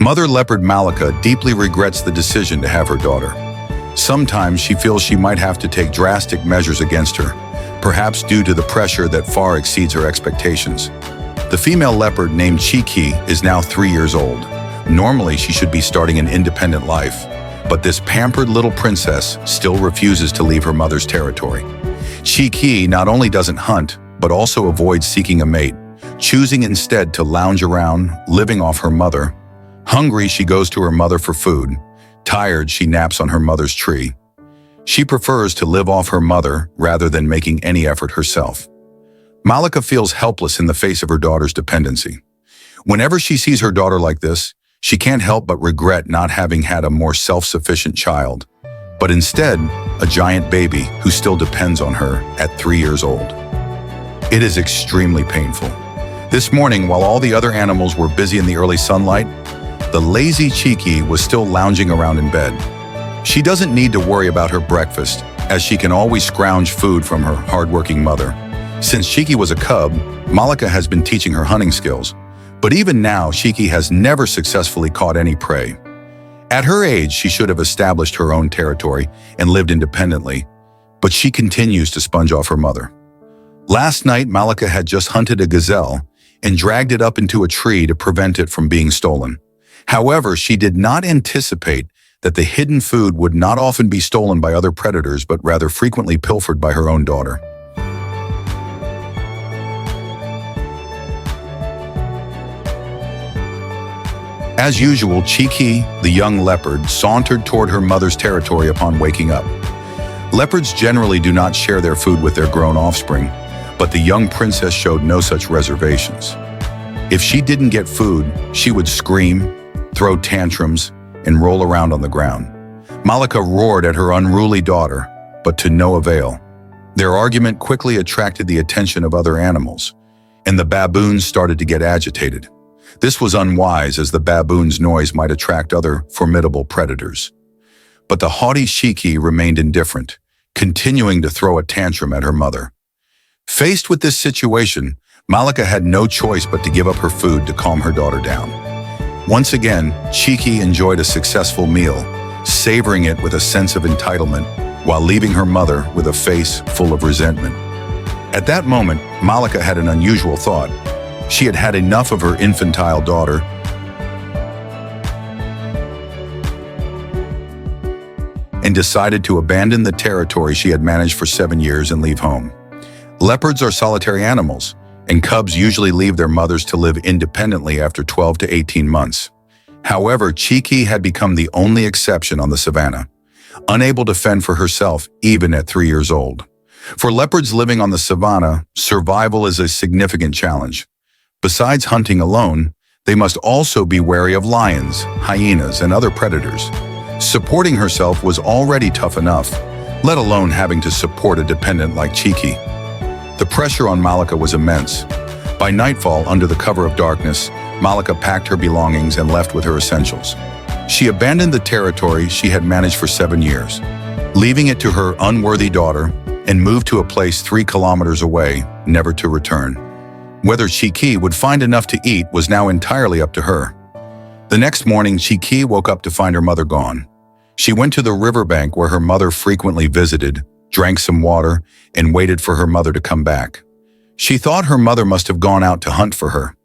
Mother leopard Malika deeply regrets the decision to have her daughter. Sometimes she feels she might have to take drastic measures against her, perhaps due to the pressure that far exceeds her expectations. The female leopard named Chiki is now 3 years old. Normally, she should be starting an independent life, but this pampered little princess still refuses to leave her mother's territory. Chiki not only doesn't hunt, but also avoids seeking a mate, choosing instead to lounge around, living off her mother. Hungry, she goes to her mother for food. Tired, she naps on her mother's tree. She prefers to live off her mother rather than making any effort herself. Malika feels helpless in the face of her daughter's dependency. Whenever she sees her daughter like this, she can't help but regret not having had a more self-sufficient child, but instead, a giant baby who still depends on her at 3 years old. It is extremely painful. This morning, while all the other animals were busy in the early sunlight, the lazy Chiki was still lounging around in bed. She doesn't need to worry about her breakfast, as she can always scrounge food from her hardworking mother. Since Chiki was a cub, Malika has been teaching her hunting skills. But even now, Chiki has never successfully caught any prey. At her age, she should have established her own territory and lived independently, but she continues to sponge off her mother. Last night, Malika had just hunted a gazelle and dragged it up into a tree to prevent it from being stolen. However, she did not anticipate that the hidden food would not often be stolen by other predators, but rather frequently pilfered by her own daughter. As usual, Chiki, the young leopard, sauntered toward her mother's territory upon waking up. Leopards generally do not share their food with their grown offspring, but the young princess showed no such reservations. If she didn't get food, she would scream, throw tantrums, and roll around on the ground. Malika roared at her unruly daughter, but to no avail. Their argument quickly attracted the attention of other animals, and the baboons started to get agitated. This was unwise, as the baboon's noise might attract other formidable predators. But the haughty Chiki remained indifferent, continuing to throw a tantrum at her mother. Faced with this situation, Malika had no choice but to give up her food to calm her daughter down. Once again, Chiki enjoyed a successful meal, savoring it with a sense of entitlement, while leaving her mother with a face full of resentment. At that moment, Malika had an unusual thought. She had had enough of her infantile daughter and decided to abandon the territory she had managed for 7 years and leave home. Leopards are solitary animals, and cubs usually leave their mothers to live independently after 12 to 18 months. However, Chiki had become the only exception on the savanna, unable to fend for herself even at 3 years old. For leopards living on the savanna, survival is a significant challenge. Besides hunting alone, they must also be wary of lions, hyenas, and other predators. Supporting herself was already tough enough, let alone having to support a dependent like Chiki. The pressure on Malika was immense. By nightfall, under the cover of darkness, Malika packed her belongings and left with her essentials. She abandoned the territory she had managed for 7 years, leaving it to her unworthy daughter, and moved to a place 3 kilometers away, never to return. Whether Chiki would find enough to eat was now entirely up to her. The next morning, Chiki woke up to find her mother gone. She went to the riverbank where her mother frequently visited, drank some water, and waited for her mother to come back. She thought her mother must have gone out to hunt for her,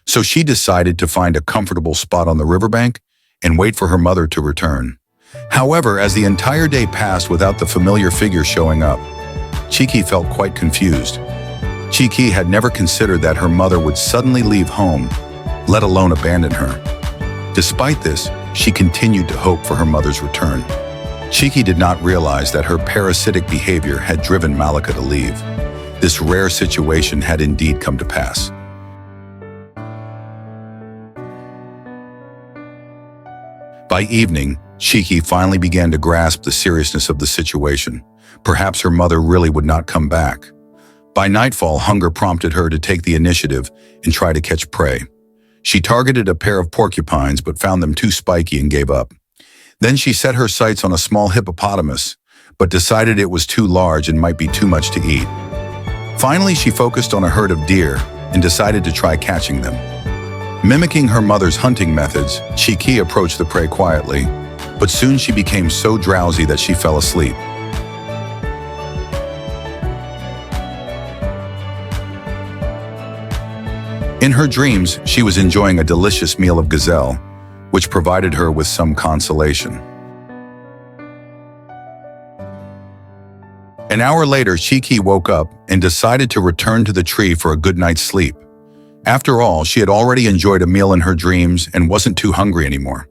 so she decided to find a comfortable spot on the riverbank and wait for her mother to return. However, as the entire day passed without the familiar figure showing up, Chiki felt quite confused. Chiki had never considered that her mother would suddenly leave home, let alone abandon her. Despite this, she continued to hope for her mother's return. Chiki did not realize that her parasitic behavior had driven Malika to leave. This rare situation had indeed come to pass. By evening, Chiki finally began to grasp the seriousness of the situation. Perhaps her mother really would not come back. By nightfall, hunger prompted her to take the initiative and try to catch prey. She targeted a pair of porcupines but found them too spiky and gave up. Then she set her sights on a small hippopotamus, but decided it was too large and might be too much to eat. Finally, she focused on a herd of deer and decided to try catching them. Mimicking her mother's hunting methods, Chi-Ki approached the prey quietly, but soon she became so drowsy that she fell asleep. In her dreams, she was enjoying a delicious meal of gazelle, which provided her with some consolation. An hour later, Chi-Ki woke up and decided to return to the tree for a good night's sleep. After all, she had already enjoyed a meal in her dreams and wasn't too hungry anymore.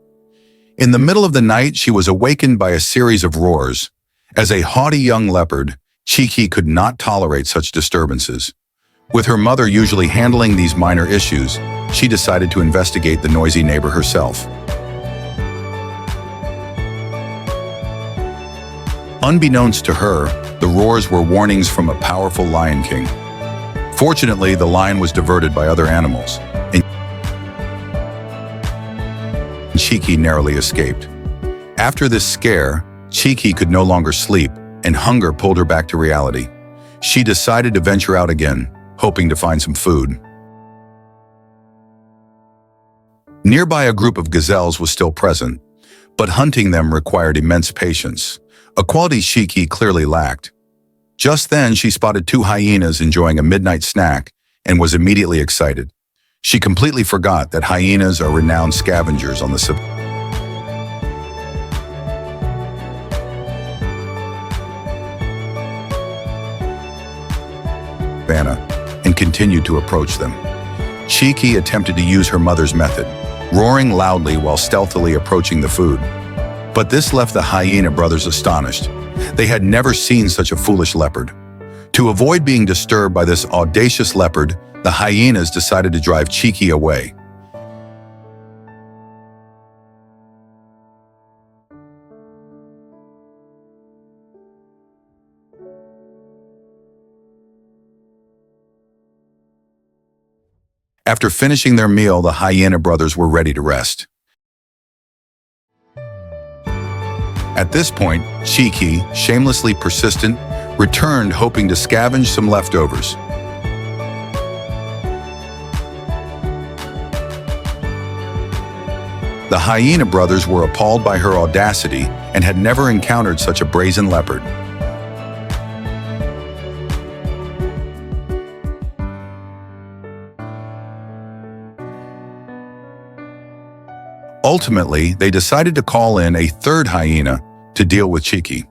In the middle of the night, she was awakened by a series of roars. As a haughty young leopard, Chi-Ki could not tolerate such disturbances. With her mother usually handling these minor issues, she decided to investigate the noisy neighbor herself. Unbeknownst to her, the roars were warnings from a powerful lion king. Fortunately, the lion was diverted by other animals, and Chi-Ki narrowly escaped. After this scare, Chi-Ki could no longer sleep, and hunger pulled her back to reality. She decided to venture out again, hoping to find some food. Nearby, a group of gazelles was still present, but hunting them required immense patience, a quality Chi-Ki clearly lacked. Just then, she spotted two hyenas enjoying a midnight snack and was immediately excited. She completely forgot that hyenas are renowned scavengers on the savannah and continued to approach them. Chi-Ki attempted to use her mother's method, roaring loudly while stealthily approaching the food. But this left the hyena brothers astonished. They had never seen such a foolish leopard. To avoid being disturbed by this audacious leopard, the hyenas decided to drive Chi-Ki away. After finishing their meal, the hyena brothers were ready to rest. At this point, Chi-Ki, shamelessly persistent, returned hoping to scavenge some leftovers. The hyena brothers were appalled by her audacity and had never encountered such a brazen leopard. Ultimately, they decided to call in a third hyena to deal with Chi-Ki.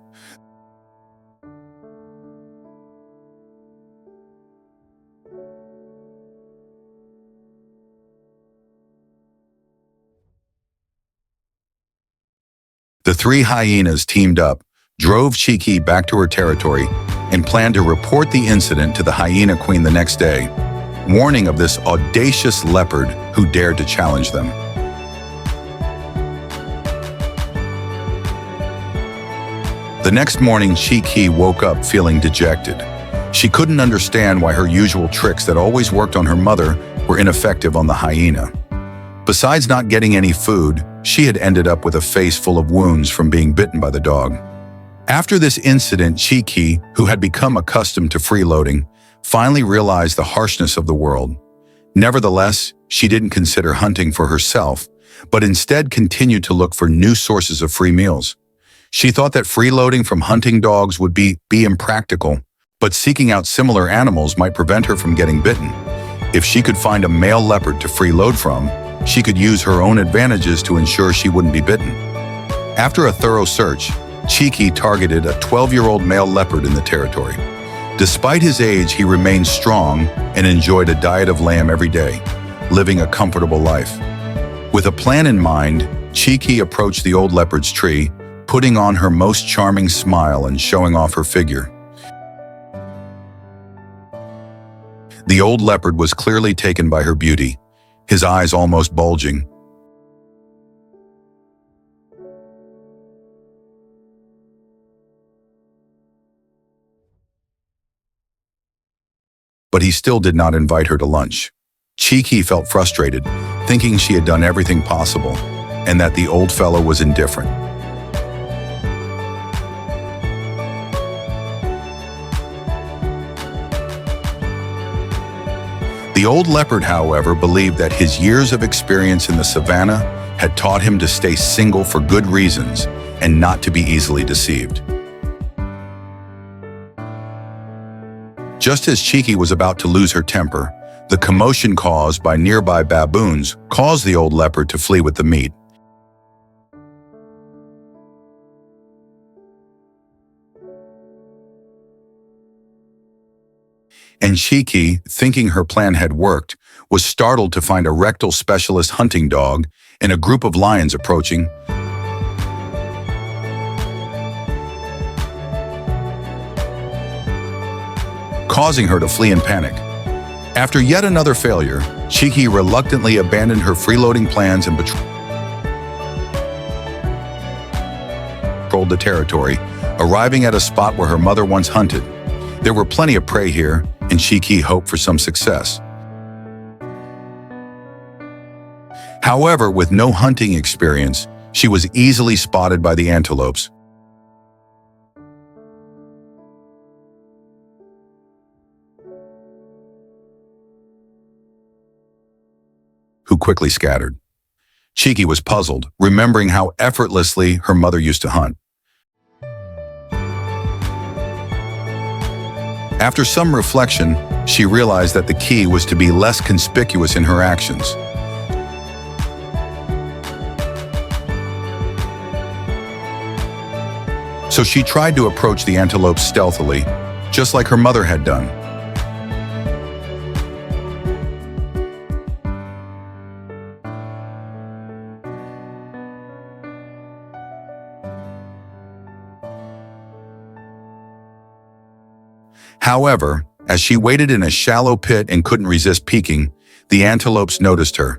The three hyenas teamed up, drove Chi-Ki back to her territory, and planned to report the incident to the hyena queen the next day, warning of this audacious leopard who dared to challenge them. The next morning, Chi-Ki woke up feeling dejected. She couldn't understand why her usual tricks that always worked on her mother were ineffective on the hyena. Besides not getting any food, she had ended up with a face full of wounds from being bitten by the dog. After this incident, Chi-Ki, who had become accustomed to freeloading, finally realized the harshness of the world. Nevertheless, she didn't consider hunting for herself, but instead continued to look for new sources of free meals. She thought that freeloading from hunting dogs would be impractical, but seeking out similar animals might prevent her from getting bitten. If she could find a male leopard to freeload from, she could use her own advantages to ensure she wouldn't be bitten. After a thorough search, Chi-Ki targeted a 12-year-old male leopard in the territory. Despite his age, he remained strong and enjoyed a diet of lamb every day, living a comfortable life. With a plan in mind, Chi-Ki approached the old leopard's tree, putting on her most charming smile and showing off her figure. The old leopard was clearly taken by her beauty, his eyes almost bulging. But he still did not invite her to lunch. Chi-Ki felt frustrated, thinking she had done everything possible, and that the old fellow was indifferent. The old leopard, however, believed that his years of experience in the savannah had taught him to stay single for good reasons and not to be easily deceived. Just as Cheeky was about to lose her temper, the commotion caused by nearby baboons caused the old leopard to flee with the meat. And Cheeky, thinking her plan had worked, was startled to find a rectal specialist hunting dog and a group of lions approaching. Causing her to flee in panic. After yet another failure, Cheeky reluctantly abandoned her freeloading plans and patrolled the territory, arriving at a spot where her mother once hunted. There were plenty of prey here, and Cheeky hoped for some success. However, with no hunting experience, she was easily spotted by the antelopes, who quickly scattered. Cheeky was puzzled, remembering how effortlessly her mother used to hunt. After some reflection, she realized that the key was to be less conspicuous in her actions. So she tried to approach the antelopes stealthily, just like her mother had done. However, as she waited in a shallow pit and couldn't resist peeking, the antelopes noticed her.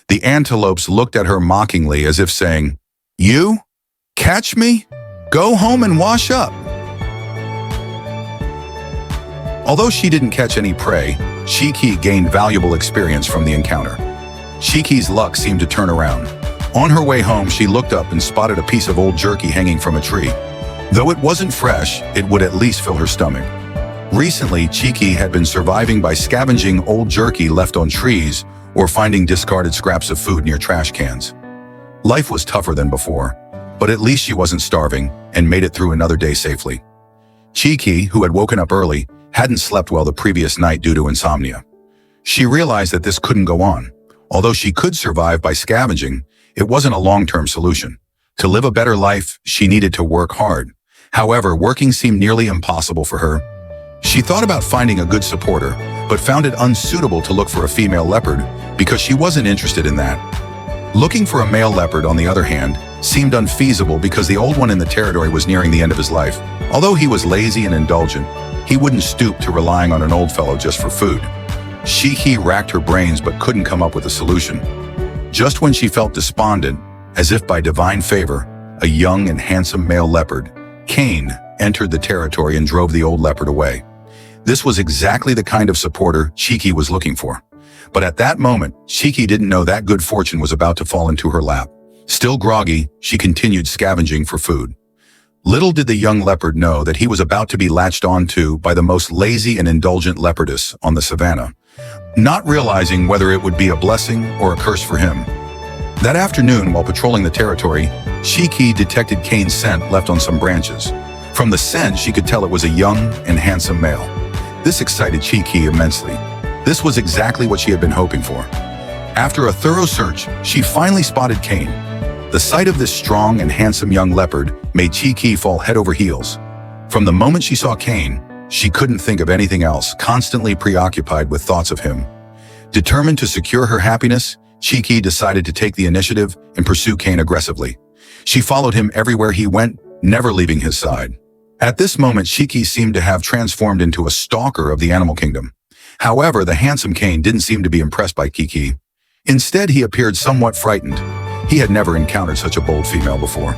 The antelopes looked at her mockingly as if saying, "You? Catch me? Go home and wash up." Although she didn't catch any prey, Cheeky gained valuable experience from the encounter. Cheeky's luck seemed to turn around. On her way home, she looked up and spotted a piece of old jerky hanging from a tree. Though it wasn't fresh, it would at least fill her stomach. Recently, Cheeky had been surviving by scavenging old jerky left on trees or finding discarded scraps of food near trash cans. Life was tougher than before, but at least she wasn't starving and made it through another day safely. Cheeky, who had woken up early, hadn't slept well the previous night due to insomnia. She realized that this couldn't go on. Although she could survive by scavenging, it wasn't a long-term solution. To live a better life, she needed to work hard. However, working seemed nearly impossible for her. She thought about finding a good supporter, but found it unsuitable to look for a female leopard because she wasn't interested in that. Looking for a male leopard, on the other hand, seemed unfeasible because the old one in the territory was nearing the end of his life. Although he was lazy and indulgent, he wouldn't stoop to relying on an old fellow just for food. Cheeky racked her brains but couldn't come up with a solution. Just when she felt despondent, as if by divine favor, a young and handsome male leopard, Cain, entered the territory and drove the old leopard away. This was exactly the kind of supporter Cheeky was looking for. But at that moment, Cheeky didn't know that good fortune was about to fall into her lap. Still groggy, she continued scavenging for food. Little did the young leopard know that he was about to be latched onto by the most lazy and indulgent leopardess on the savannah, not realizing whether it would be a blessing or a curse for him. That afternoon, while patrolling the territory, Cheeky detected Cain's scent left on some branches. From the scent, she could tell it was a young and handsome male. This excited Cheeky immensely. This was exactly what she had been hoping for. After a thorough search, she finally spotted Cain. The sight of this strong and handsome young leopard made Cheeky fall head over heels. From the moment she saw Cain, she couldn't think of anything else, constantly preoccupied with thoughts of him. Determined to secure her happiness, Cheeky decided to take the initiative and pursue Cain aggressively. She followed him everywhere he went, never leaving his side. At this moment, Cheeky seemed to have transformed into a stalker of the animal kingdom. However, the handsome Cain didn't seem to be impressed by Cheeky. Instead, he appeared somewhat frightened. He had never encountered such a bold female before.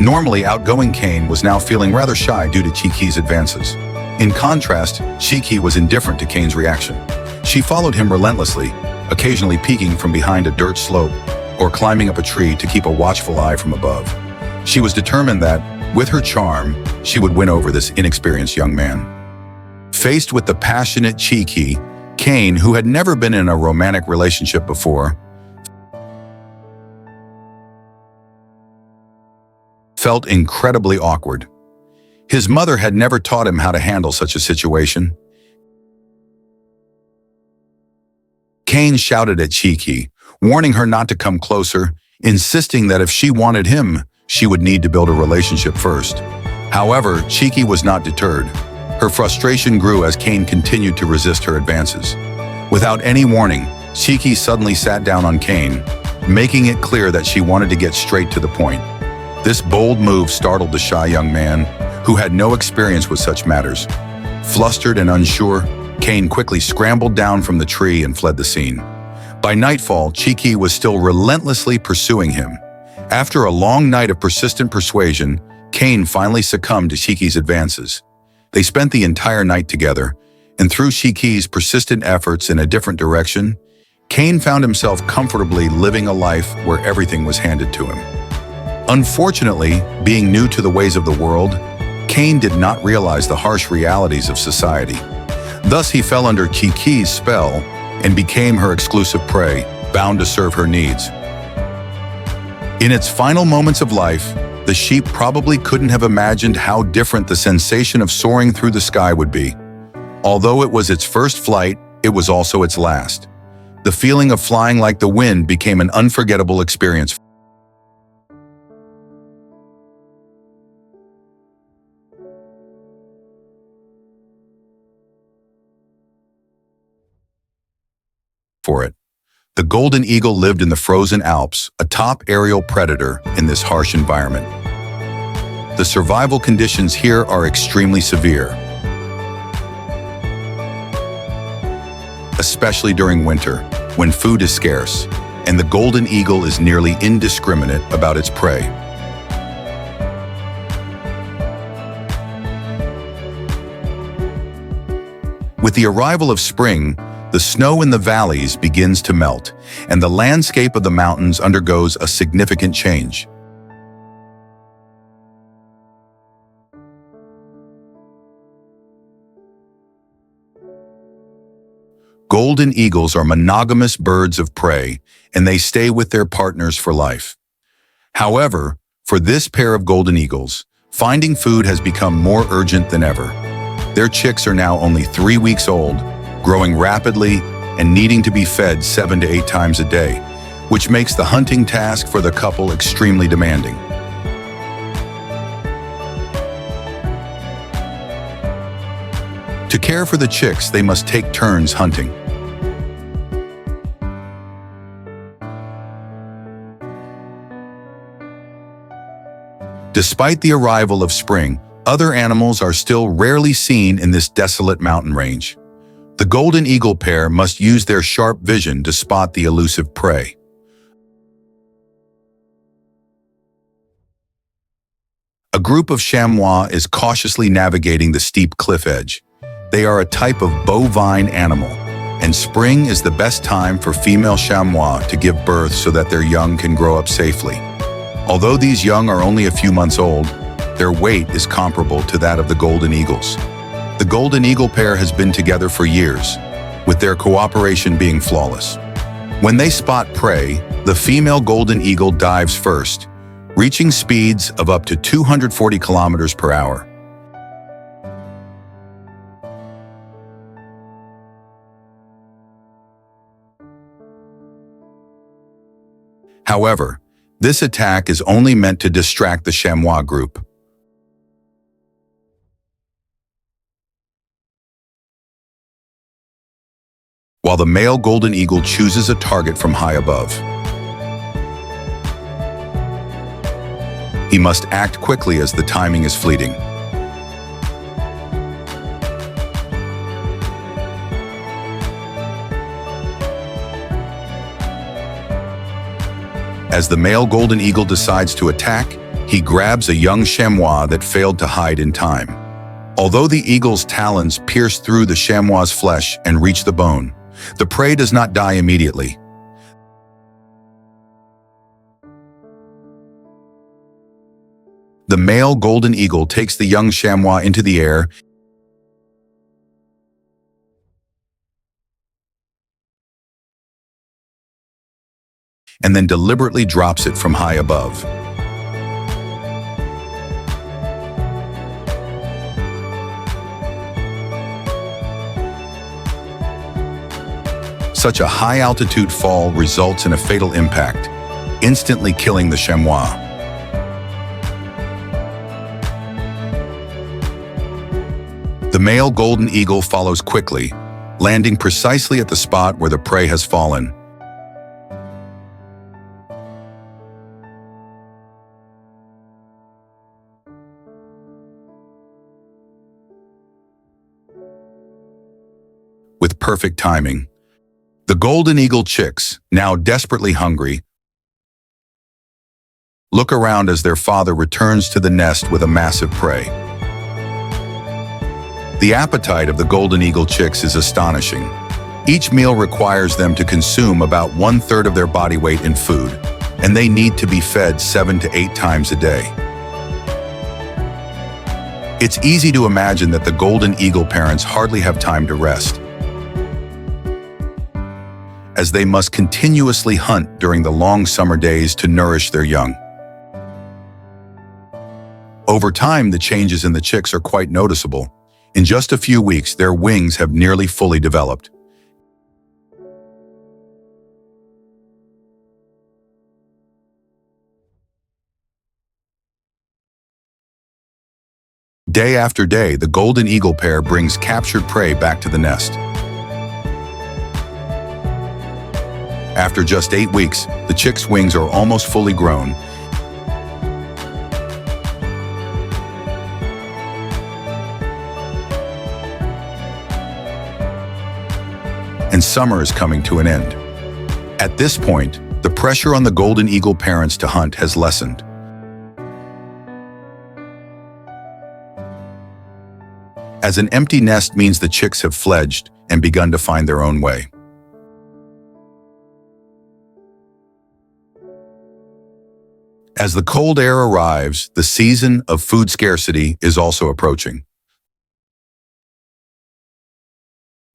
Normally outgoing Cain was now feeling rather shy due to Cheeky's advances. In contrast, Cheeky was indifferent to Cain's reaction. She followed him relentlessly, occasionally peeking from behind a dirt slope or climbing up a tree to keep a watchful eye from above. She was determined that, with her charm, she would win over this inexperienced young man. Faced with the passionate Chi-Ki, Cain, who had never been in a romantic relationship before, felt incredibly awkward. His mother had never taught him how to handle such a situation. Cain shouted at Chi-Ki, warning her not to come closer, insisting that if she wanted him, she would need to build a relationship first. However, Chi-Ki was not deterred. Her frustration grew as Cain continued to resist her advances. Without any warning, Chi-Ki suddenly sat down on Cain, making it clear that she wanted to get straight to the point. This bold move startled the shy young man, who had no experience with such matters. Flustered and unsure, Cain quickly scrambled down from the tree and fled the scene. By nightfall, Chi-Ki was still relentlessly pursuing him. After a long night of persistent persuasion, Cain finally succumbed to Chi-Ki's advances. They spent the entire night together, and through Chi-Ki's persistent efforts in a different direction, Cain found himself comfortably living a life where everything was handed to him. Unfortunately, being new to the ways of the world, Cain did not realize the harsh realities of society. Thus, he fell under Chi-Ki's spell and became her exclusive prey, bound to serve her needs. In its final moments of life, the sheep probably couldn't have imagined how different the sensation of soaring through the sky would be. Although it was its first flight, it was also its last. The feeling of flying like the wind became an unforgettable experience for it. The golden eagle lived in the frozen Alps, a top aerial predator in this harsh environment. The survival conditions here are extremely severe, especially during winter, when food is scarce, and the golden eagle is nearly indiscriminate about its prey. With the arrival of spring, the snow in the valleys begins to melt, and the landscape of the mountains undergoes a significant change. Golden eagles are monogamous birds of prey, and they stay with their partners for life. However, for this pair of golden eagles, finding food has become more urgent than ever. Their chicks are now only 3 weeks old, growing rapidly and needing to be fed 7 to 8 times a day, which makes the hunting task for the couple extremely demanding. To care for the chicks, they must take turns hunting. Despite the arrival of spring, other animals are still rarely seen in this desolate mountain range. The golden eagle pair must use their sharp vision to spot the elusive prey. A group of chamois is cautiously navigating the steep cliff edge. They are a type of bovine animal, and spring is the best time for female chamois to give birth so that their young can grow up safely. Although these young are only a few months old, their weight is comparable to that of the golden eagles. The golden eagle pair has been together for years, with their cooperation being flawless. When they spot prey, the female golden eagle dives first, reaching speeds of up to 240 kilometers per hour. However, this attack is only meant to distract the chamois group. While the male golden eagle chooses a target from high above. He must act quickly as the timing is fleeting. As the male golden eagle decides to attack, he grabs a young chamois that failed to hide in time. Although the eagle's talons pierce through the chamois's flesh and reach the bone, the prey does not die immediately. The male golden eagle takes the young chamois into the air and then deliberately drops it from high above. Such a high-altitude fall results in a fatal impact, instantly killing the chamois. The male golden eagle follows quickly, landing precisely at the spot where the prey has fallen. With perfect timing, the golden eagle chicks, now desperately hungry, look around as their father returns to the nest with a massive prey. The appetite of the golden eagle chicks is astonishing. Each meal requires them to consume about 1/3 of their body weight in food, and they need to be fed 7 to 8 times a day. It's easy to imagine that the golden eagle parents hardly have time to rest, as they must continuously hunt during the long summer days to nourish their young. Over time, the changes in the chicks are quite noticeable. In just a few weeks, their wings have nearly fully developed. Day after day, the golden eagle pair brings captured prey back to the nest. After just 8 weeks, the chick's wings are almost fully grown, and summer is coming to an end. At this point, the pressure on the golden eagle parents to hunt has lessened. As an empty nest means the chicks have fledged and begun to find their own way. As the cold air arrives, the season of food scarcity is also approaching.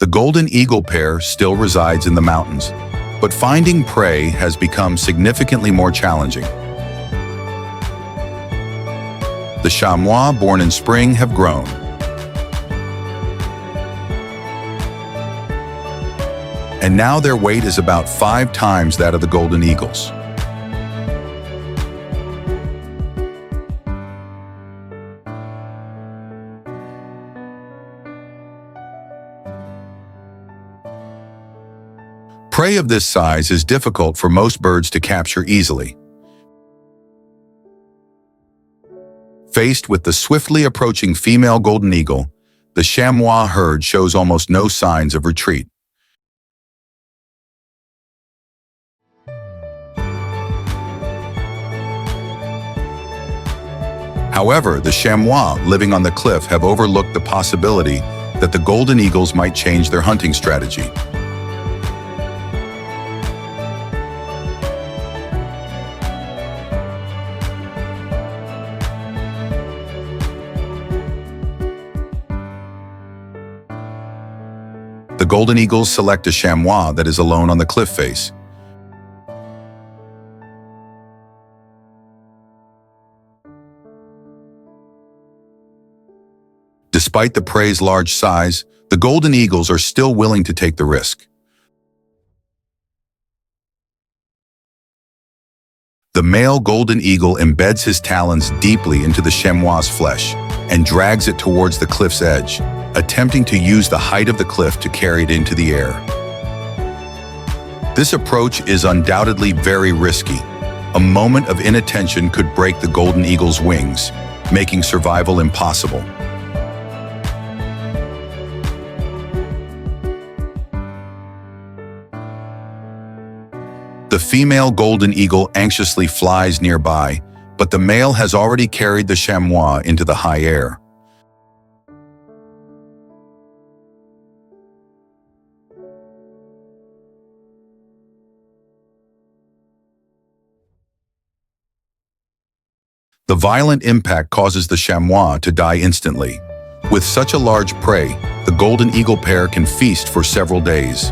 The golden eagle pair still resides in the mountains, but finding prey has become significantly more challenging. The chamois born in spring have grown, and now their weight is about 5 times that of the golden eagles. Prey of this size is difficult for most birds to capture easily. Faced with the swiftly approaching female golden eagle, the chamois herd shows almost no signs of retreat. However, the chamois living on the cliff have overlooked the possibility that the golden eagles might change their hunting strategy. The golden eagles select a chamois that is alone on the cliff face. Despite the prey's large size, the golden eagles are still willing to take the risk. The male golden eagle embeds his talons deeply into the chamois' flesh and drags it towards the cliff's edge, attempting to use the height of the cliff to carry it into the air. This approach is undoubtedly very risky. A moment of inattention could break the golden eagle's wings, making survival impossible. The female golden eagle anxiously flies nearby, but the male has already carried the chamois into the high air. The violent impact causes the chamois to die instantly. With such a large prey, the golden eagle pair can feast for several days.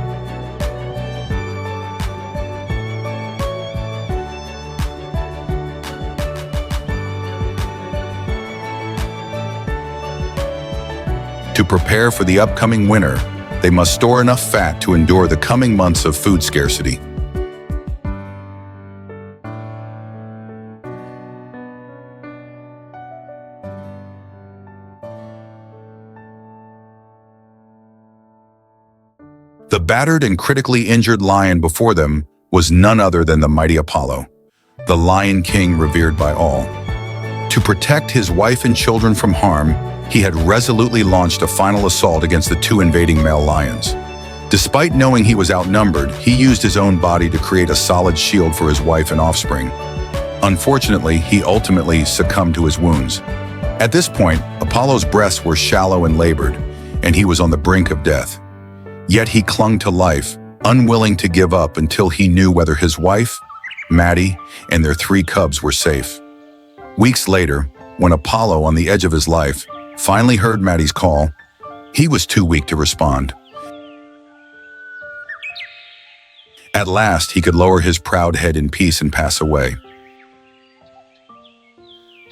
To prepare for the upcoming winter, they must store enough fat to endure the coming months of food scarcity. The battered and critically injured lion before them was none other than the mighty Apollo, the Lion King revered by all. To protect his wife and children from harm, he had resolutely launched a final assault against the two invading male lions. Despite knowing he was outnumbered, he used his own body to create a solid shield for his wife and offspring. Unfortunately, he ultimately succumbed to his wounds. At this point, Apollo's breasts were shallow and labored, and he was on the brink of death. Yet he clung to life, unwilling to give up until he knew whether his wife, Maddie, and their 3 cubs were safe. Weeks later, when Apollo, on the edge of his life, finally heard Maddie's call, he was too weak to respond. At last, he could lower his proud head in peace and pass away.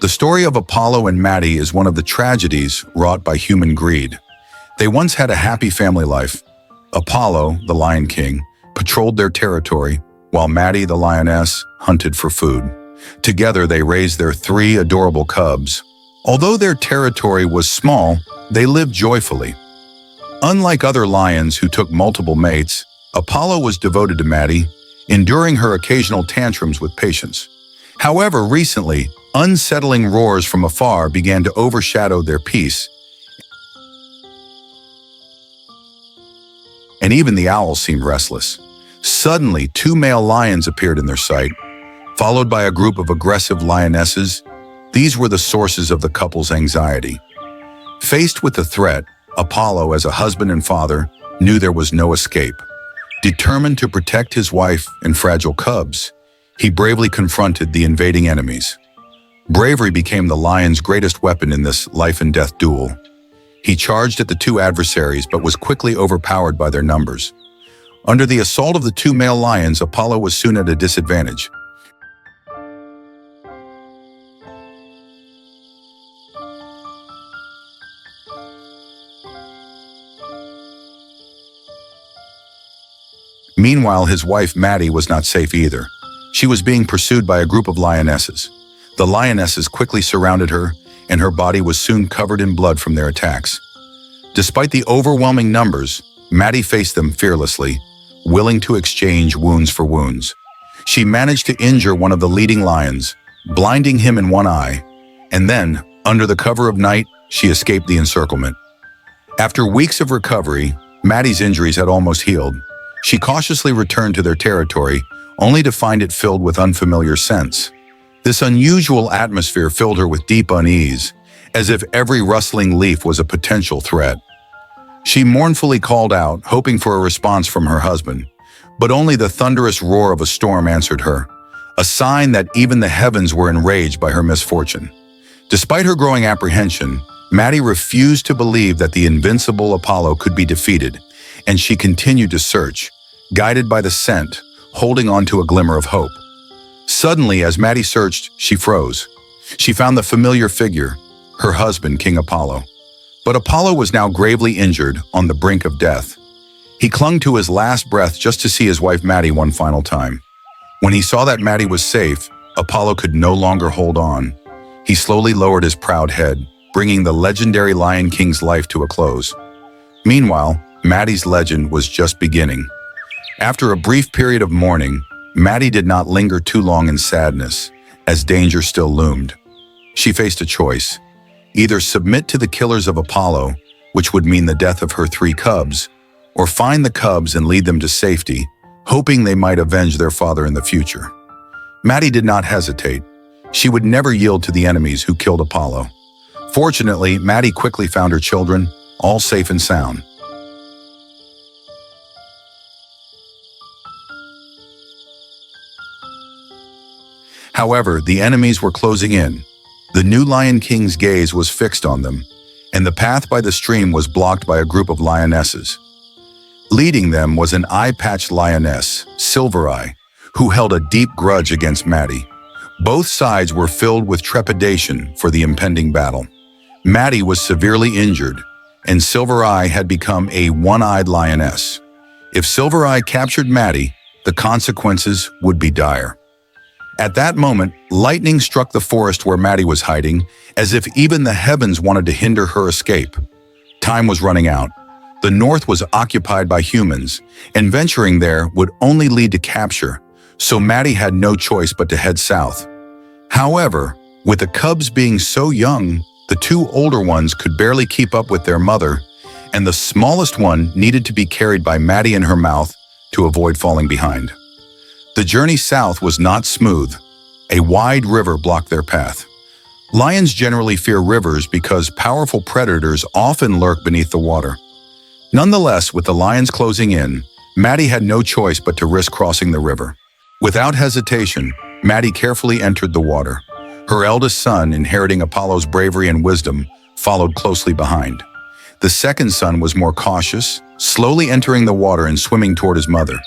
The story of Apollo and Maddie is one of the tragedies wrought by human greed. They once had a happy family life. Apollo, the Lion King, patrolled their territory, while Maddie, the lioness, hunted for food. Together, they raised their 3 adorable cubs. Although their territory was small, they lived joyfully. Unlike other lions who took multiple mates, Apollo was devoted to Maddie, enduring her occasional tantrums with patience. However, recently, unsettling roars from afar began to overshadow their peace, and even the owls seemed restless. Suddenly, 2 male lions appeared in their sight, followed by a group of aggressive lionesses. These were the sources of the couple's anxiety. Faced with the threat, Apollo, as a husband and father, knew there was no escape. Determined to protect his wife and fragile cubs, he bravely confronted the invading enemies. Bravery became the lion's greatest weapon in this life-and-death duel. He charged at the 2 adversaries but was quickly overpowered by their numbers. Under the assault of the 2 male lions, Apollo was soon at a disadvantage. Meanwhile, his wife Maddie was not safe either. She was being pursued by a group of lionesses. The lionesses quickly surrounded her, and her body was soon covered in blood from their attacks. Despite the overwhelming numbers, Maddie faced them fearlessly, willing to exchange wounds for wounds. She managed to injure one of the leading lions, blinding him in one eye, and then, under the cover of night, she escaped the encirclement. After weeks of recovery, Maddie's injuries had almost healed. She cautiously returned to their territory, only to find it filled with unfamiliar scents. This unusual atmosphere filled her with deep unease, as if every rustling leaf was a potential threat. She mournfully called out, hoping for a response from her husband, but only the thunderous roar of a storm answered her, a sign that even the heavens were enraged by her misfortune. Despite her growing apprehension, Maddie refused to believe that the invincible Apollo could be defeated, and she continued to search, guided by the scent, holding on to a glimmer of hope. Suddenly, as Maddie searched, she froze. She found the familiar figure, her husband, King Apollo. But Apollo was now gravely injured, on the brink of death. He clung to his last breath just to see his wife Maddie one final time. When he saw that Maddie was safe, Apollo could no longer hold on. He slowly lowered his proud head, bringing the legendary Lion King's life to a close. Meanwhile, Maddie's legend was just beginning. After a brief period of mourning, Maddie did not linger too long in sadness, as danger still loomed. She faced a choice: either submit to the killers of Apollo, which would mean the death of her 3 cubs, or find the cubs and lead them to safety, hoping they might avenge their father in the future. Maddie did not hesitate. She would never yield to the enemies who killed Apollo. Fortunately, Maddie quickly found her children, all safe and sound. However, the enemies were closing in. The new Lion King's gaze was fixed on them, and the path by the stream was blocked by a group of lionesses. Leading them was an eye-patched lioness, Silver Eye, who held a deep grudge against Maddie. Both sides were filled with trepidation for the impending battle. Maddie was severely injured, and Silver Eye had become a one-eyed lioness. If Silver Eye captured Maddie, the consequences would be dire. At that moment, lightning struck the forest where Maddie was hiding, as if even the heavens wanted to hinder her escape. Time was running out. The north was occupied by humans, and venturing there would only lead to capture, so Maddie had no choice but to head south. However, with the cubs being so young, the two older ones could barely keep up with their mother, and the smallest one needed to be carried by Maddie in her mouth to avoid falling behind. The journey south was not smooth. A wide river blocked their path. Lions generally fear rivers because powerful predators often lurk beneath the water. Nonetheless, with the lions closing in, Maddie had no choice but to risk crossing the river. Without hesitation, Maddie carefully entered the water. Her eldest son, inheriting Apollo's bravery and wisdom, followed closely behind. The second son was more cautious, slowly entering the water and swimming toward his mother.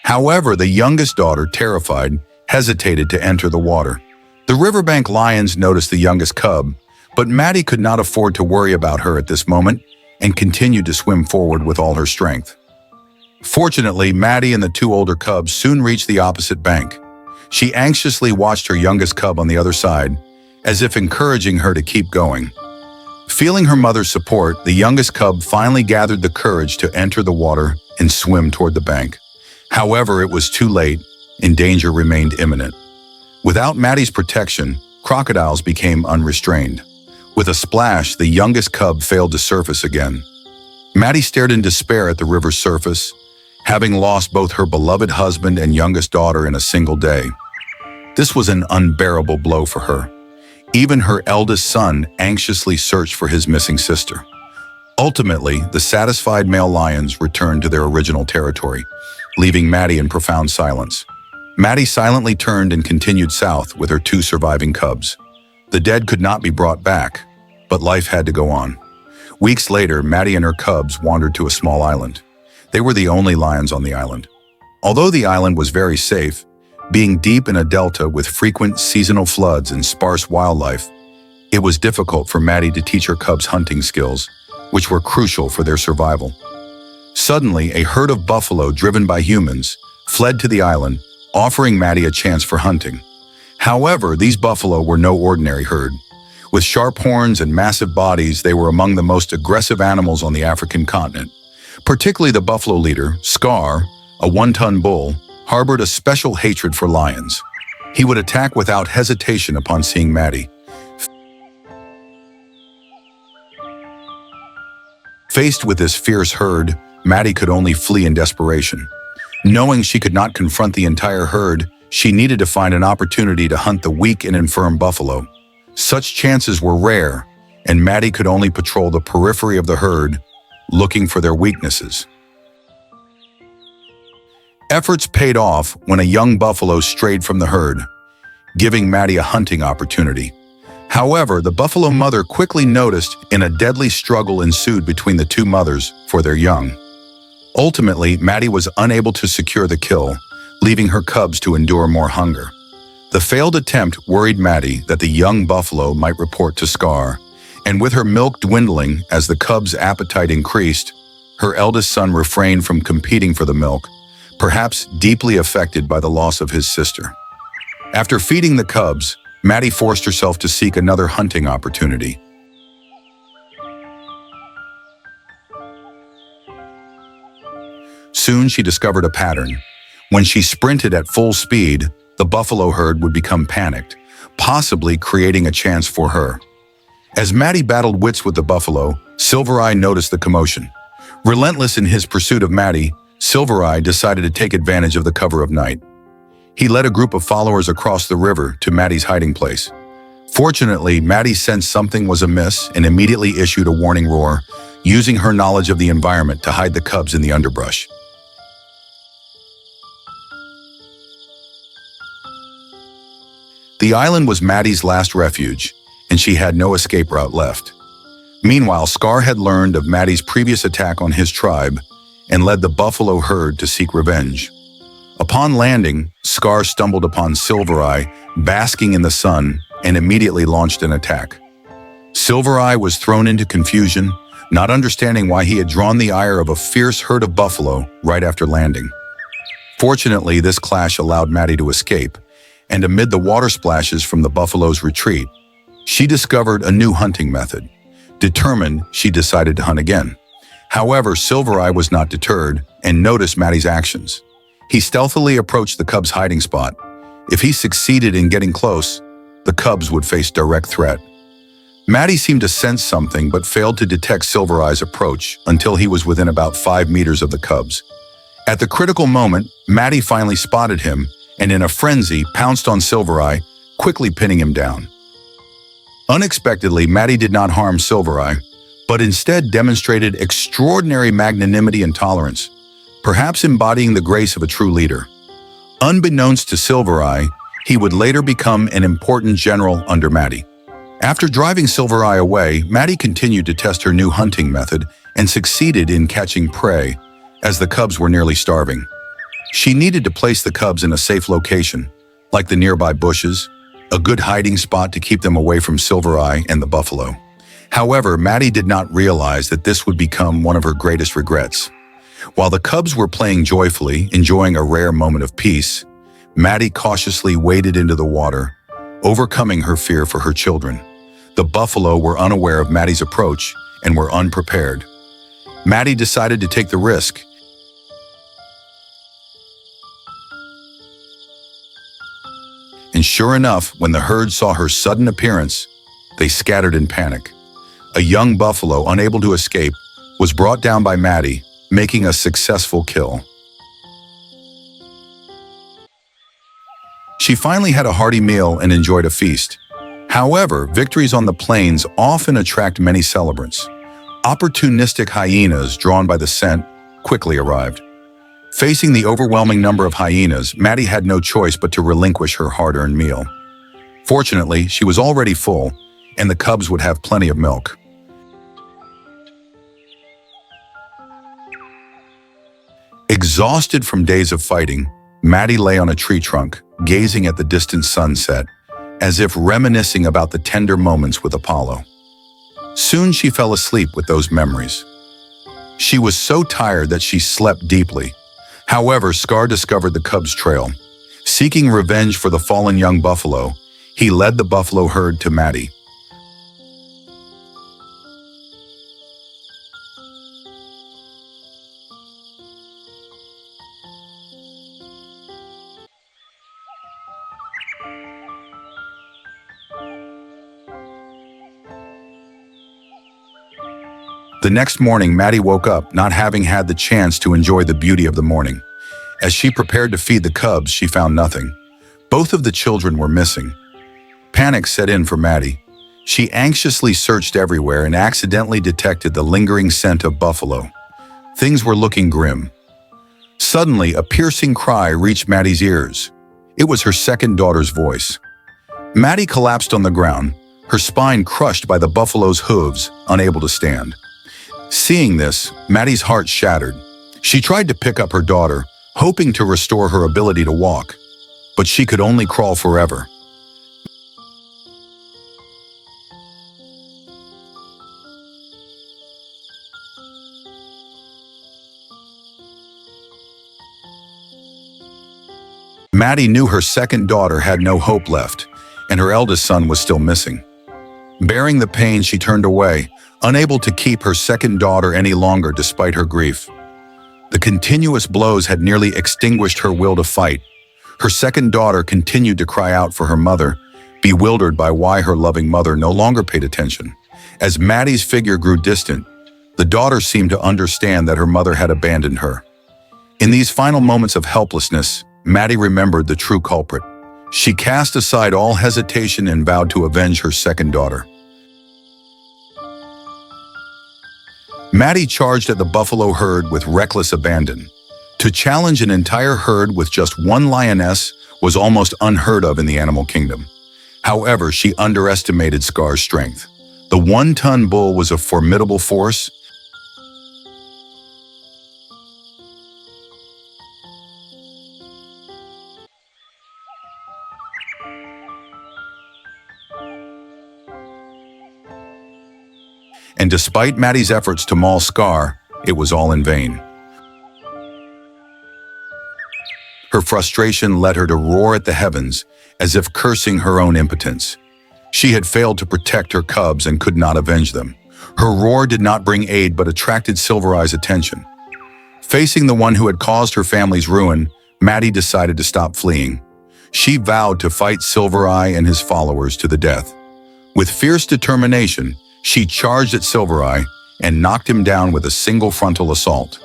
However, the youngest daughter, terrified, hesitated to enter the water. The riverbank lions noticed the youngest cub, but Maddie could not afford to worry about her at this moment and continued to swim forward with all her strength. Fortunately, Maddie and the two older cubs soon reached the opposite bank. She anxiously watched her youngest cub on the other side, as if encouraging her to keep going. Feeling her mother's support, the youngest cub finally gathered the courage to enter the water and swim toward the bank. However, it was too late, and danger remained imminent. Without Maddie's protection, crocodiles became unrestrained. With a splash, the youngest cub failed to surface again. Maddie stared in despair at the river's surface, having lost both her beloved husband and youngest daughter in a single day. This was an unbearable blow for her. Even her eldest son anxiously searched for his missing sister. Ultimately, the satisfied male lions returned to their original territory, leaving Maddie in profound silence. Maddie silently turned and continued south with her two surviving cubs. The dead could not be brought back, but life had to go on. Weeks later, Maddie and her cubs wandered to a small island. They were the only lions on the island. Although the island was very safe, being deep in a delta with frequent seasonal floods and sparse wildlife, it was difficult for Maddie to teach her cubs hunting skills, which were crucial for their survival. Suddenly, a herd of buffalo driven by humans fled to the island, offering Maddie a chance for hunting. However, these buffalo were no ordinary herd. With sharp horns and massive bodies, they were among the most aggressive animals on the African continent. Particularly the buffalo leader, Scar, a one-ton bull, harbored a special hatred for lions. He would attack without hesitation upon seeing Maddie. Faced with this fierce herd, Maddie could only flee in desperation. Knowing she could not confront the entire herd, she needed to find an opportunity to hunt the weak and infirm buffalo. Such chances were rare, and Maddie could only patrol the periphery of the herd, looking for their weaknesses. Efforts paid off when a young buffalo strayed from the herd, giving Maddie a hunting opportunity. However, the buffalo mother quickly noticed and a deadly struggle ensued between the two mothers for their young. Ultimately, Maddie was unable to secure the kill, leaving her cubs to endure more hunger. The failed attempt worried Maddie that the young buffalo might report to Scar, and with her milk dwindling as the cubs' appetite increased, her eldest son refrained from competing for the milk, perhaps deeply affected by the loss of his sister. After feeding the cubs, Maddie forced herself to seek another hunting opportunity. Soon she discovered a pattern. When she sprinted at full speed, the buffalo herd would become panicked, possibly creating a chance for her. As Maddie battled wits with the buffalo, Silver Eye noticed the commotion. Relentless in his pursuit of Maddie, Silver Eye decided to take advantage of the cover of night. He led a group of followers across the river to Maddie's hiding place. Fortunately, Maddie sensed something was amiss and immediately issued a warning roar, using her knowledge of the environment to hide the cubs in the underbrush. The island was Maddie's last refuge, and she had no escape route left. Meanwhile, Scar had learned of Maddie's previous attack on his tribe and led the buffalo herd to seek revenge. Upon landing, Scar stumbled upon Silvereye basking in the sun and immediately launched an attack. Silvereye was thrown into confusion, not understanding why he had drawn the ire of a fierce herd of buffalo right after landing. Fortunately, this clash allowed Maddie to escape, and amid the water splashes from the buffalo's retreat, she discovered a new hunting method. Determined, she decided to hunt again. However, Silvereye was not deterred and noticed Maddie's actions. He stealthily approached the cub's hiding spot. If he succeeded in getting close, the cubs would face direct threat. Maddie seemed to sense something but failed to detect Silvereye's approach until he was within about 5 meters of the cubs. At the critical moment, Maddie finally spotted him and in a frenzy pounced on Silvereye, quickly pinning him down. Unexpectedly, Maddie did not harm Silvereye, but instead demonstrated extraordinary magnanimity and tolerance, perhaps embodying the grace of a true leader. Unbeknownst to Silvereye, he would later become an important general under Maddie. After driving Silvereye away, Maddie continued to test her new hunting method and succeeded in catching prey, as the cubs were nearly starving. She needed to place the cubs in a safe location, like the nearby bushes, a good hiding spot to keep them away from Silvereye and the buffalo. However, Maddie did not realize that this would become one of her greatest regrets. While the cubs were playing joyfully, enjoying a rare moment of peace, Maddie cautiously waded into the water, overcoming her fear for her children. The buffalo were unaware of Maddie's approach and were unprepared. Maddie decided to take the risk. And sure enough, when the herd saw her sudden appearance, they scattered in panic. A young buffalo, unable to escape, was brought down by Maddie, making a successful kill. She finally had a hearty meal and enjoyed a feast. However, victories on the plains often attract many celebrants. Opportunistic hyenas, drawn by the scent, quickly arrived. Facing the overwhelming number of hyenas, Maddie had no choice but to relinquish her hard-earned meal. Fortunately, she was already full, and the cubs would have plenty of milk. Exhausted from days of fighting, Maddie lay on a tree trunk, gazing at the distant sunset, as if reminiscing about the tender moments with Apollo. Soon she fell asleep with those memories. She was so tired that she slept deeply. However, Scar discovered the cubs' trail. Seeking revenge for the fallen young buffalo, he led the buffalo herd to Maddie. The next morning, Maddie woke up, not having had the chance to enjoy the beauty of the morning. As she prepared to feed the cubs, she found nothing. Both of the children were missing. Panic set in for Maddie. She anxiously searched everywhere and accidentally detected the lingering scent of buffalo. Things were looking grim. Suddenly, a piercing cry reached Maddie's ears. It was her second daughter's voice. Maddie collapsed on the ground, her spine crushed by the buffalo's hooves, unable to stand. Seeing this, Maddie's heart shattered. She tried to pick up her daughter, hoping to restore her ability to walk, but she could only crawl forever. Maddie knew her second daughter had no hope left, and her eldest son was still missing. Bearing the pain, she turned away, unable to keep her second daughter any longer despite her grief. The continuous blows had nearly extinguished her will to fight. Her second daughter continued to cry out for her mother, bewildered by why her loving mother no longer paid attention. As Maddie's figure grew distant, the daughter seemed to understand that her mother had abandoned her. In these final moments of helplessness, Maddie remembered the true culprit. She cast aside all hesitation and vowed to avenge her second daughter. Maddie charged at the buffalo herd with reckless abandon. To challenge an entire herd with just one lioness was almost unheard of in the animal kingdom. However, she underestimated Scar's strength. The one-ton bull was a formidable force. And despite Maddie's efforts to maul Scar, it was all in vain. Her frustration led her to roar at the heavens, as if cursing her own impotence. She had failed to protect her cubs and could not avenge them. Her roar did not bring aid but attracted Silvereye's attention. Facing the one who had caused her family's ruin, Maddie decided to stop fleeing. She vowed to fight Silvereye and his followers to the death. With fierce determination, she charged at Silvereye and knocked him down with a single frontal assault.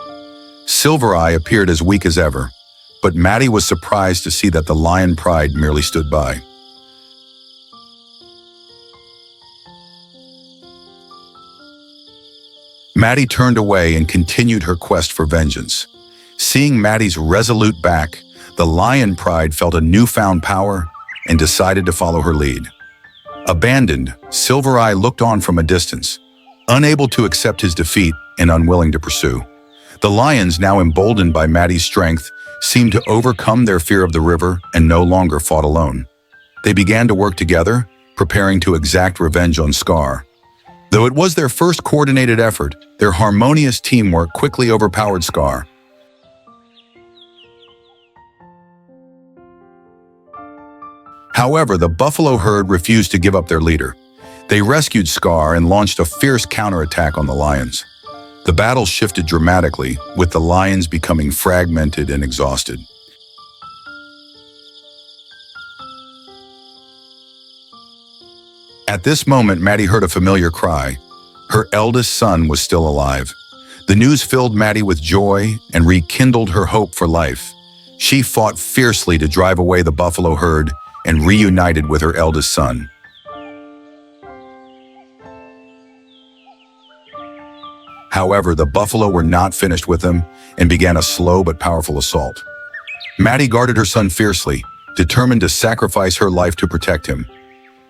Silvereye appeared as weak as ever, but Maddie was surprised to see that the lion pride merely stood by. Maddie turned away and continued her quest for vengeance. Seeing Maddie's resolute back, the lion pride felt a newfound power and decided to follow her lead. Abandoned, Silvereye looked on from a distance, unable to accept his defeat and unwilling to pursue. The lions, now emboldened by Maddie's strength, seemed to overcome their fear of the river and no longer fought alone. They began to work together, preparing to exact revenge on Scar. Though it was their first coordinated effort, their harmonious teamwork quickly overpowered Scar. However, the buffalo herd refused to give up their leader. They rescued Scar and launched a fierce counterattack on the lions. The battle shifted dramatically, with the lions becoming fragmented and exhausted. At this moment, Maddie heard a familiar cry. Her eldest son was still alive. The news filled Maddie with joy and rekindled her hope for life. She fought fiercely to drive away the buffalo herd and reunited with her eldest son. However, the buffalo were not finished with him and began a slow but powerful assault. Maddie guarded her son fiercely, determined to sacrifice her life to protect him.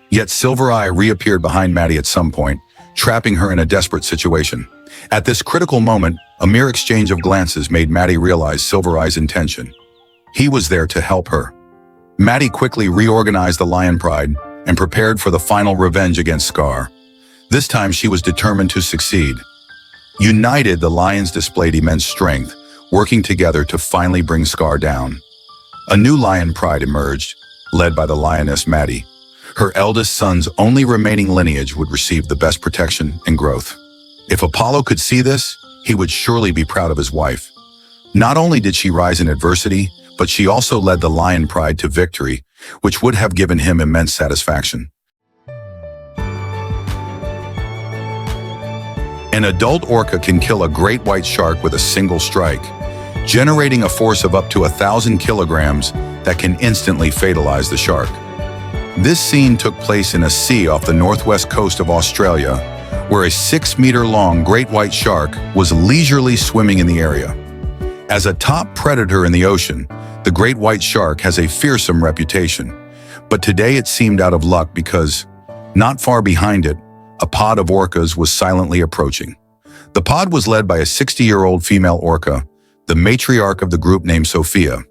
Yet Silvereye reappeared behind Maddie at some point, trapping her in a desperate situation. At this critical moment, a mere exchange of glances made Maddie realize Silvereye's intention. He was there to help her. Maddie quickly reorganized the lion pride and prepared for the final revenge against Scar. This time she was determined to succeed. United, the lions displayed immense strength, working together to finally bring Scar down. A new lion pride emerged, led by the lioness Maddie. Her eldest son's only remaining lineage would receive the best protection and growth. If Apollo could see this, he would surely be proud of his wife. Not only did she rise in adversity, but she also led the lion pride to victory, which would have given him immense satisfaction. An adult orca can kill a great white shark with a single strike, generating a force of up to 1,000 kilograms that can instantly fatalize the shark. This scene took place in a sea off the northwest coast of Australia, where a 6-meter-long great white shark was leisurely swimming in the area. As a top predator in the ocean, the great white shark has a fearsome reputation. But today it seemed out of luck because, not far behind it, a pod of orcas was silently approaching. The pod was led by a 60-year-old female orca, the matriarch of the group named Sophia.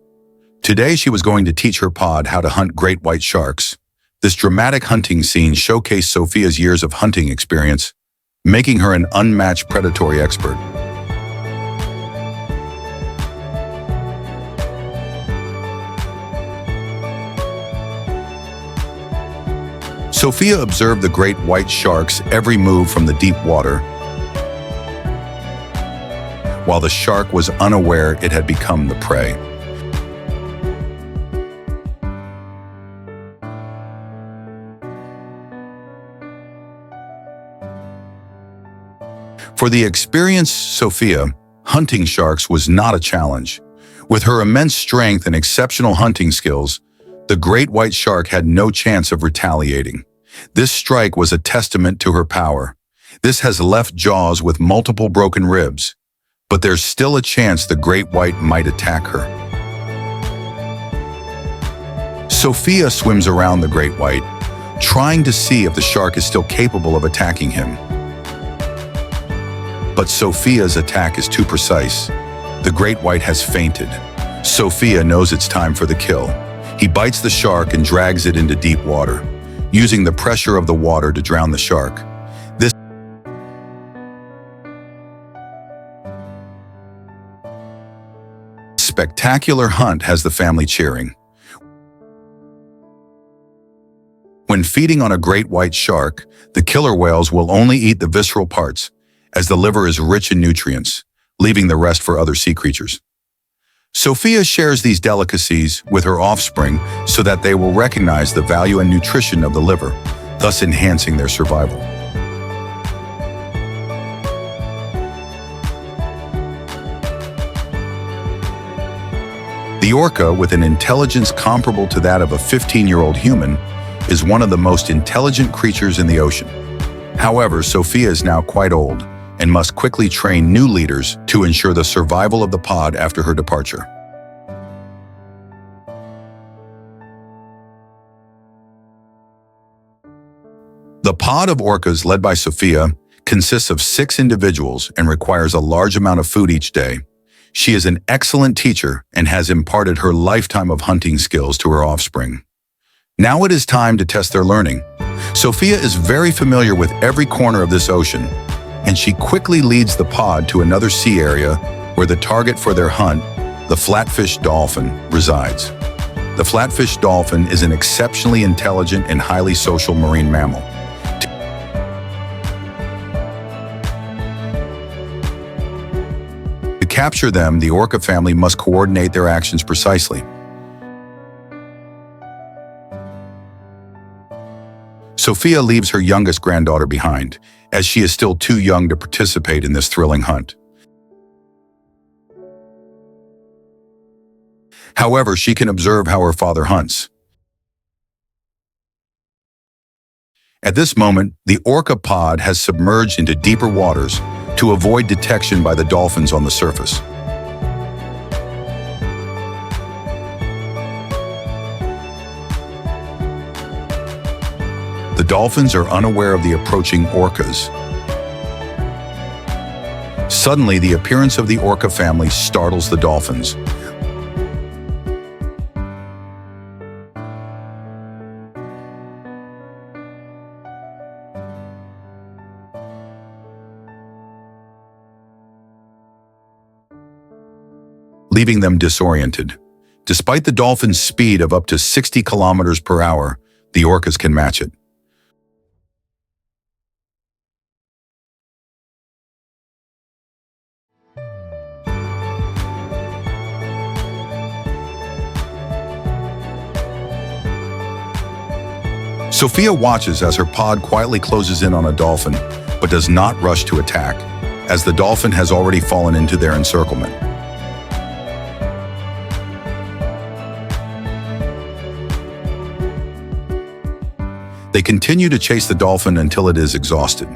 Today she was going to teach her pod how to hunt great white sharks. This dramatic hunting scene showcased Sophia's years of hunting experience, making her an unmatched predatory expert. Sophia observed the great white shark's every move from the deep water, while the shark was unaware it had become the prey. For the experienced Sophia, hunting sharks was not a challenge. With her immense strength and exceptional hunting skills, the great white shark had no chance of retaliating. This strike was a testament to her power. This has left Jaws with multiple broken ribs, but there's still a chance the great white might attack her. Sophia swims around the great white, trying to see if the shark is still capable of attacking him. But Sophia's attack is too precise. The great white has fainted. Sophia knows it's time for the kill. He bites the shark and drags it into deep water, using the pressure of the water to drown the shark. This spectacular hunt has the family cheering. When feeding on a great white shark, the killer whales will only eat the visceral parts, as the liver is rich in nutrients, leaving the rest for other sea creatures. Sophia shares these delicacies with her offspring so that they will recognize the value and nutrition of the liver, thus enhancing their survival. The orca, with an intelligence comparable to that of a 15-year-old human, is one of the most intelligent creatures in the ocean. However, Sophia is now quite old and must quickly train new leaders to ensure the survival of the pod after her departure. The pod of orcas led by Sophia consists of 6 individuals and requires a large amount of food each day. She is an excellent teacher and has imparted her lifetime of hunting skills to her offspring. Now it is time to test their learning. Sophia is very familiar with every corner of this ocean, and she quickly leads the pod to another sea area where the target for their hunt, the flatfish dolphin, resides. The flatfish dolphin is an exceptionally intelligent and highly social marine mammal. To capture them, the orca family must coordinate their actions precisely. Sophia leaves her youngest granddaughter behind, as she is still too young to participate in this thrilling hunt. However, she can observe how her father hunts. At this moment, the orca pod has submerged into deeper waters to avoid detection by the dolphins on the surface. The dolphins are unaware of the approaching orcas. Suddenly, the appearance of the orca family startles the dolphins. Leaving them disoriented. Despite the dolphins' speed of up to 60 kilometers per hour, the orcas can match it. Sophia watches as her pod quietly closes in on a dolphin, but does not rush to attack, as the dolphin has already fallen into their encirclement. They continue to chase the dolphin until it is exhausted.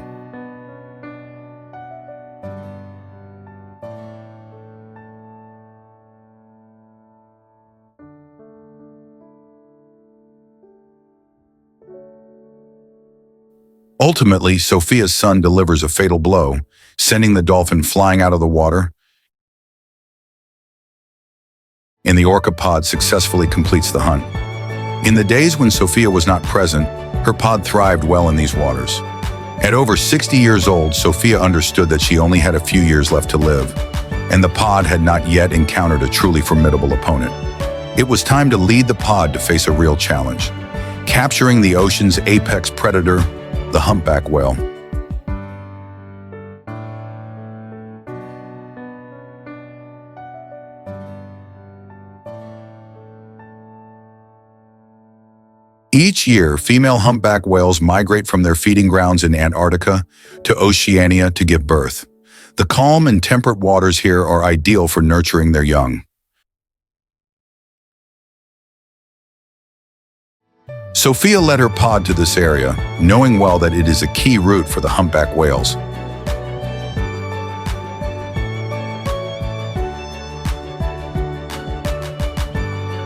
Ultimately, Sophia's son delivers a fatal blow, sending the dolphin flying out of the water, and the orca pod successfully completes the hunt. In the days when Sophia was not present, her pod thrived well in these waters. At over 60 years old, Sophia understood that she only had a few years left to live, and the pod had not yet encountered a truly formidable opponent. It was time to lead the pod to face a real challenge, capturing the ocean's apex predator, the humpback whale. Each year, female humpback whales migrate from their feeding grounds in Antarctica to Oceania to give birth. The calm and temperate waters here are ideal for nurturing their young. Sophia led her pod to this area, knowing well that it is a key route for the humpback whales.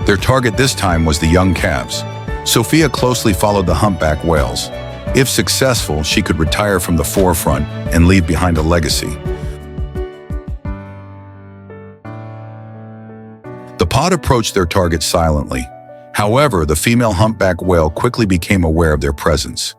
Their target this time was the young calves. Sophia closely followed the humpback whales. If successful, she could retire from the forefront and leave behind a legacy. The pod approached their target silently. However, the female humpback whale quickly became aware of their presence.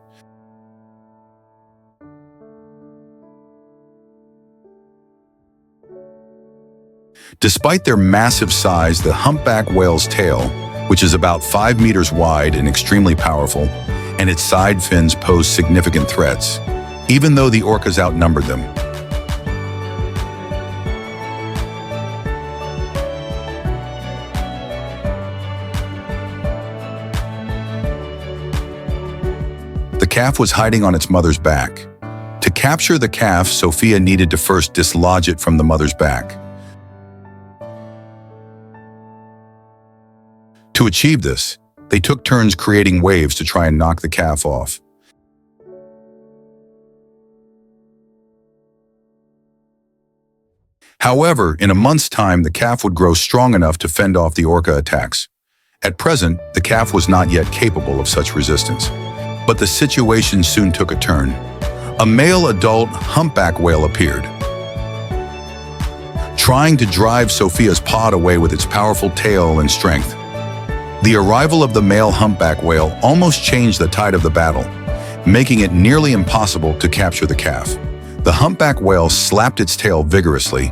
Despite their massive size, the humpback whale's tail, which is about 5 meters wide and extremely powerful, and its side fins pose significant threats, even though the orcas outnumbered them. The calf was hiding on its mother's back. To capture the calf, Sophia needed to first dislodge it from the mother's back. To achieve this, they took turns creating waves to try and knock the calf off. However, in a month's time, the calf would grow strong enough to fend off the orca attacks. At present, the calf was not yet capable of such resistance. But the situation soon took a turn. A male adult humpback whale appeared, trying to drive Sophia's pod away with its powerful tail and strength. The arrival of the male humpback whale almost changed the tide of the battle, making it nearly impossible to capture the calf. The humpback whale slapped its tail vigorously,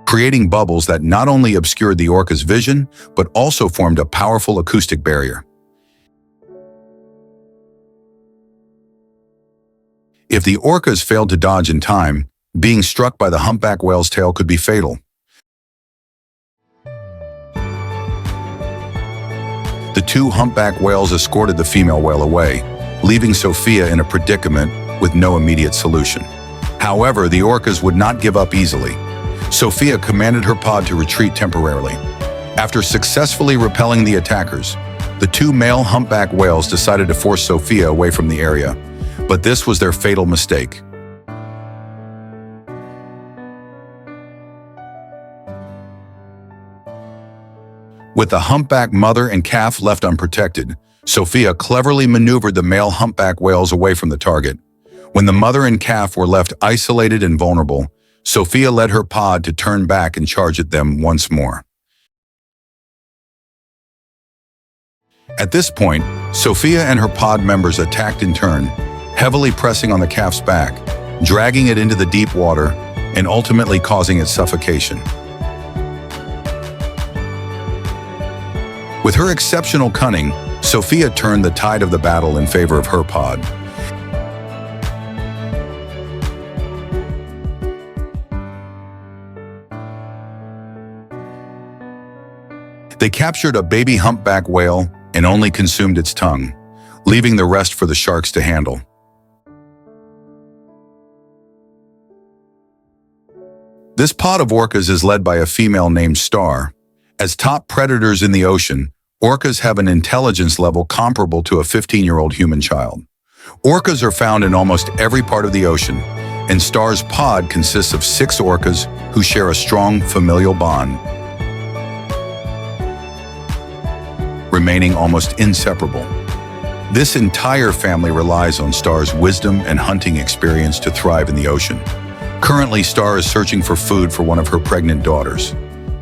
creating bubbles that not only obscured the orca's vision, but also formed a powerful acoustic barrier. If the orcas failed to dodge in time, being struck by the humpback whale's tail could be fatal. The two humpback whales escorted the female whale away, leaving Sophia in a predicament with no immediate solution. However, the orcas would not give up easily. Sophia commanded her pod to retreat temporarily. After successfully repelling the attackers, the two male humpback whales decided to force Sophia away from the area, but this was their fatal mistake. With the humpback mother and calf left unprotected, Sophia cleverly maneuvered the male humpback whales away from the target. When the mother and calf were left isolated and vulnerable, Sophia led her pod to turn back and charge at them once more. At this point, Sophia and her pod members attacked in turn, heavily pressing on the calf's back, dragging it into the deep water, and ultimately causing its suffocation. With her exceptional cunning, Sophia turned the tide of the battle in favor of her pod. They captured a baby humpback whale and only consumed its tongue, leaving the rest for the sharks to handle. This pod of orcas is led by a female named Star. As top predators in the ocean, orcas have an intelligence level comparable to a 15-year-old human child. Orcas are found in almost every part of the ocean, and Star's pod consists of 6 orcas who share a strong familial bond, remaining almost inseparable. This entire family relies on Star's wisdom and hunting experience to thrive in the ocean. Currently, Star is searching for food for one of her pregnant daughters.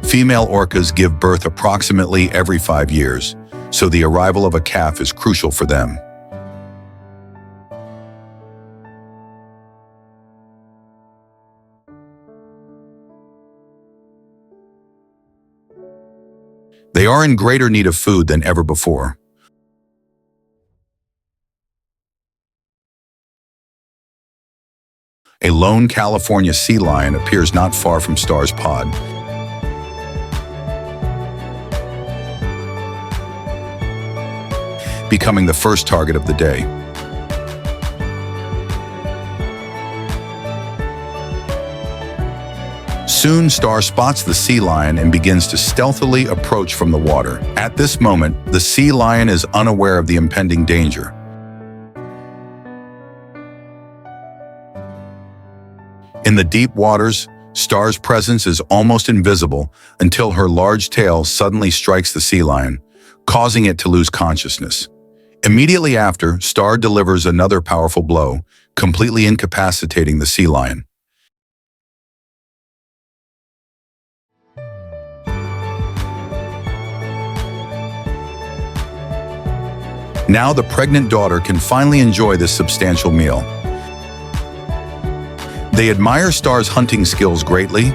Female orcas give birth approximately every 5 years, so the arrival of a calf is crucial for them. They are in greater need of food than ever before. A lone California sea lion appears not far from Star's pod. Becoming the first target of the day. Soon, Star spots the sea lion and begins to stealthily approach from the water. At this moment, the sea lion is unaware of the impending danger. In the deep waters, Star's presence is almost invisible until her large tail suddenly strikes the sea lion, causing it to lose consciousness. Immediately after, Star delivers another powerful blow, completely incapacitating the sea lion. Now the pregnant daughter can finally enjoy this substantial meal. They admire Star's hunting skills greatly.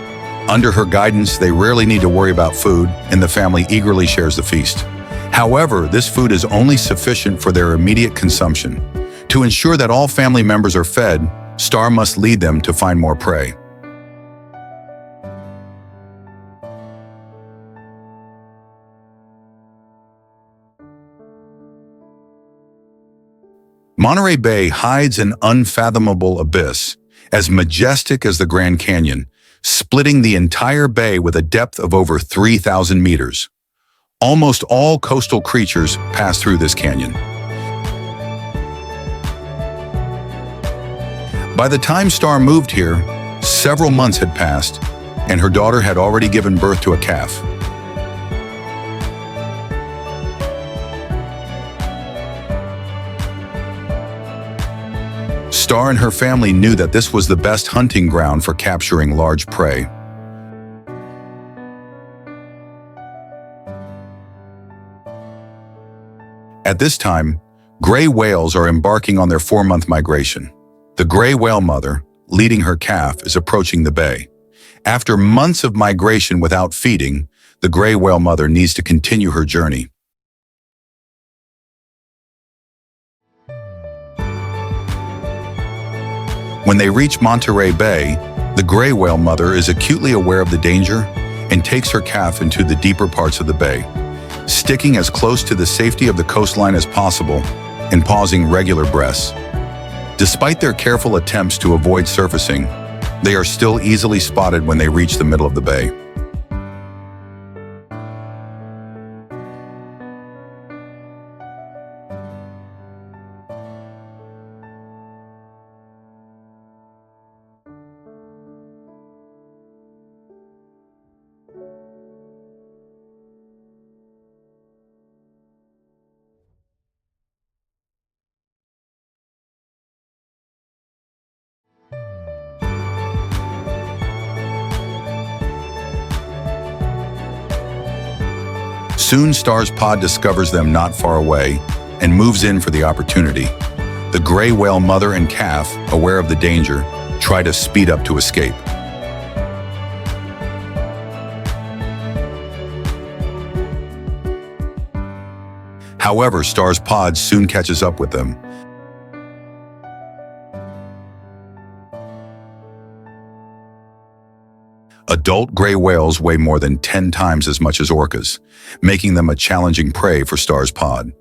Under her guidance, they rarely need to worry about food, and the family eagerly shares the feast. However, this food is only sufficient for their immediate consumption. To ensure that all family members are fed, Star must lead them to find more prey. Monterey Bay hides an unfathomable abyss, as majestic as the Grand Canyon, splitting the entire bay with a depth of over 3,000 meters. Almost all coastal creatures pass through this canyon. By the time Star moved here, several months had passed, and her daughter had already given birth to a calf. Star and her family knew that this was the best hunting ground for capturing large prey. At this time, gray whales are embarking on their 4-month migration. The gray whale mother, leading her calf, is approaching the bay. After months of migration without feeding, the gray whale mother needs to continue her journey. When they reach Monterey Bay, the gray whale mother is acutely aware of the danger and takes her calf into the deeper parts of the bay, sticking as close to the safety of the coastline as possible and pausing regular breaths. Despite their careful attempts to avoid surfacing, they are still easily spotted when they reach the middle of the bay. Soon, Star's pod discovers them not far away and moves in for the opportunity. The gray whale mother and calf, aware of the danger, try to speed up to escape. However, Star's pod soon catches up with them. Adult gray whales weigh more than 10 times as much as orcas, making them a challenging prey for Star's pod.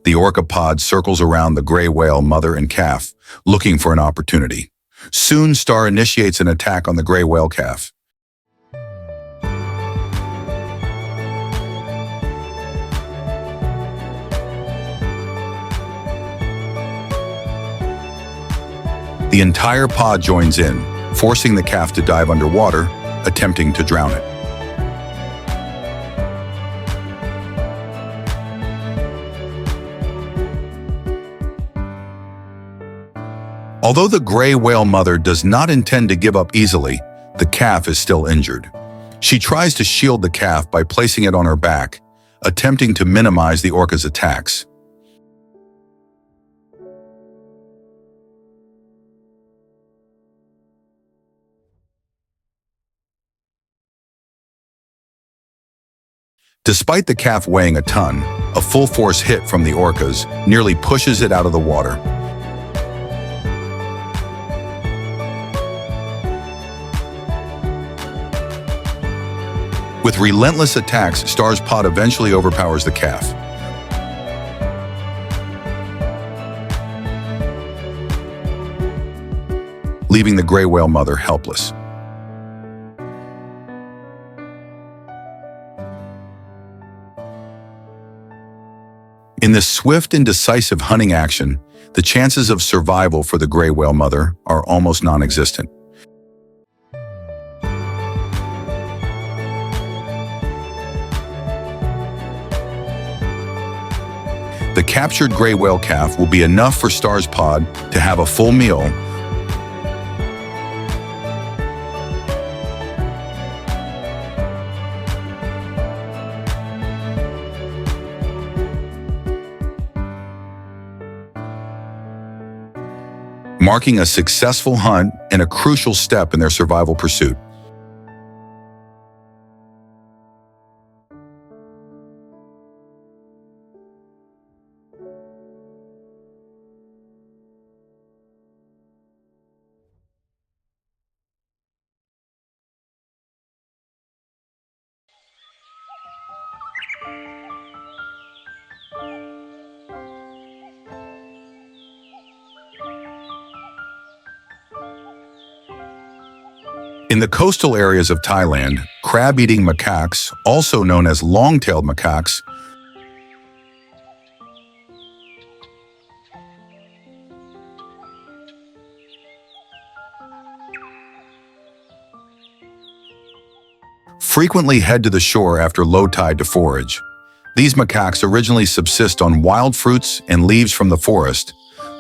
The orca pod circles around the gray whale mother and calf, looking for an opportunity. Soon, Star initiates an attack on the gray whale calf. The entire pod joins in, forcing the calf to dive underwater, attempting to drown it. Although the gray whale mother does not intend to give up easily, the calf is still injured. She tries to shield the calf by placing it on her back, attempting to minimize the orca's attacks. Despite the calf weighing a ton, a full-force hit from the orcas nearly pushes it out of the water. With relentless attacks, Star's pod eventually overpowers the calf. Leaving the gray whale mother helpless. In this swift and decisive hunting action, the chances of survival for the gray whale mother are almost non-existent. The captured gray whale calf will be enough for Star's pod to have a full meal. Marking a successful hunt and a crucial step in their survival pursuit. In the coastal areas of Thailand, crab-eating macaques, also known as long-tailed macaques, frequently head to the shore after low tide to forage. These macaques originally subsist on wild fruits and leaves from the forest,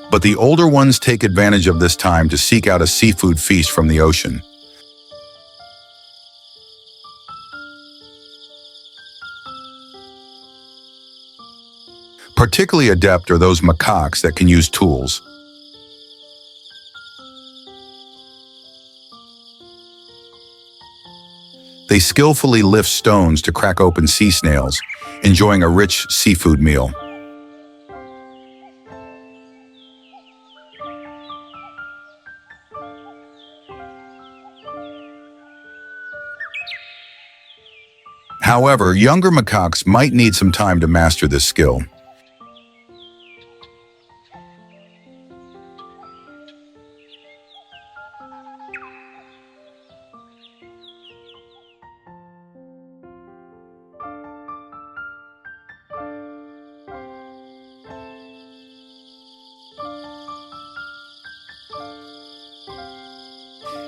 but the older ones take advantage of this time to seek out a seafood feast from the ocean. Particularly adept are those macaques that can use tools. They skillfully lift stones to crack open sea snails, enjoying a rich seafood meal. However, younger macaques might need some time to master this skill.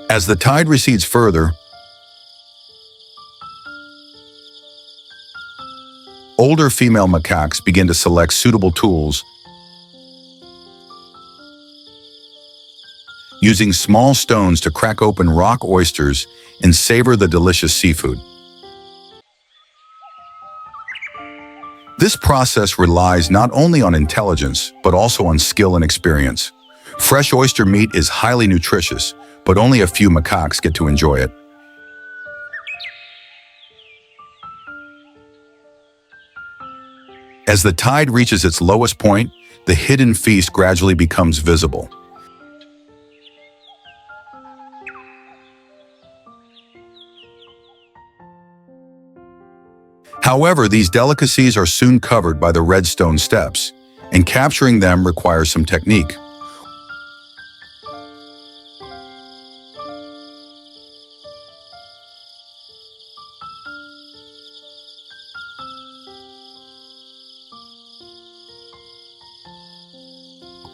As the tide recedes further, older female macaques begin to select suitable tools, using small stones to crack open rock oysters and savor the delicious seafood. This process relies not only on intelligence, but also on skill and experience. Fresh oyster meat is highly nutritious, but only a few macaques get to enjoy it. As the tide reaches its lowest point, the hidden feast gradually becomes visible. However, these delicacies are soon covered by the red stone steps, and capturing them requires some technique.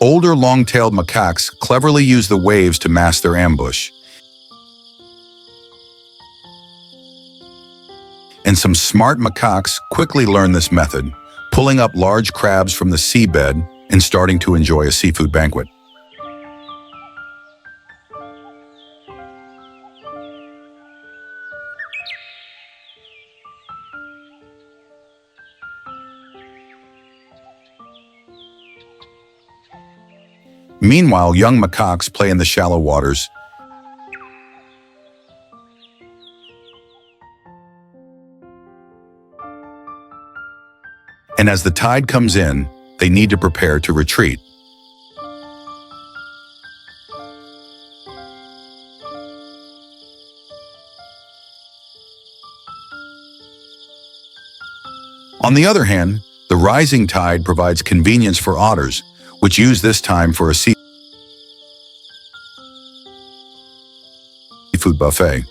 Older long-tailed macaques cleverly use the waves to mask their ambush. And some smart macaques quickly learn this method, pulling up large crabs from the seabed and starting to enjoy a seafood banquet. Meanwhile, young macaques play in the shallow waters. And as the tide comes in, they need to prepare to retreat. On the other hand, the rising tide provides convenience for otters, which use this time for a seafood buffet.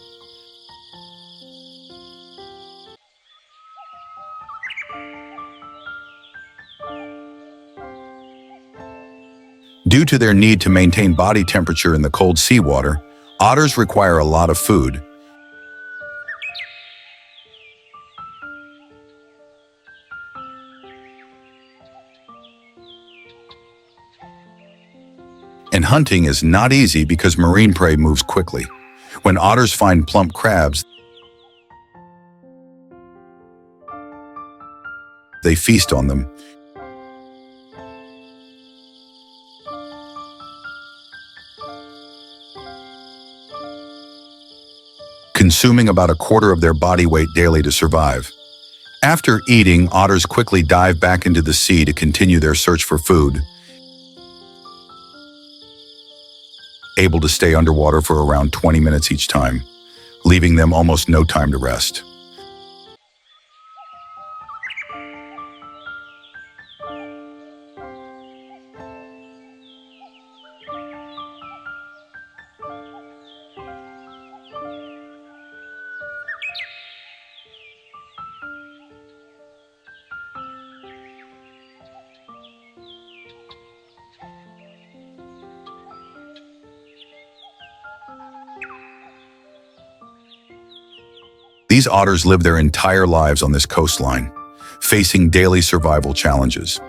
Due to their need to maintain body temperature in the cold seawater, otters require a lot of food. And hunting is not easy because marine prey moves quickly. When otters find plump crabs, they feast on them. Consuming about a quarter of their body weight daily to survive. After eating, otters quickly dive back into the sea to continue their search for food, able to stay underwater for around 20 minutes each time, leaving them almost no time to rest. These otters live their entire lives on this coastline, facing daily survival challenges.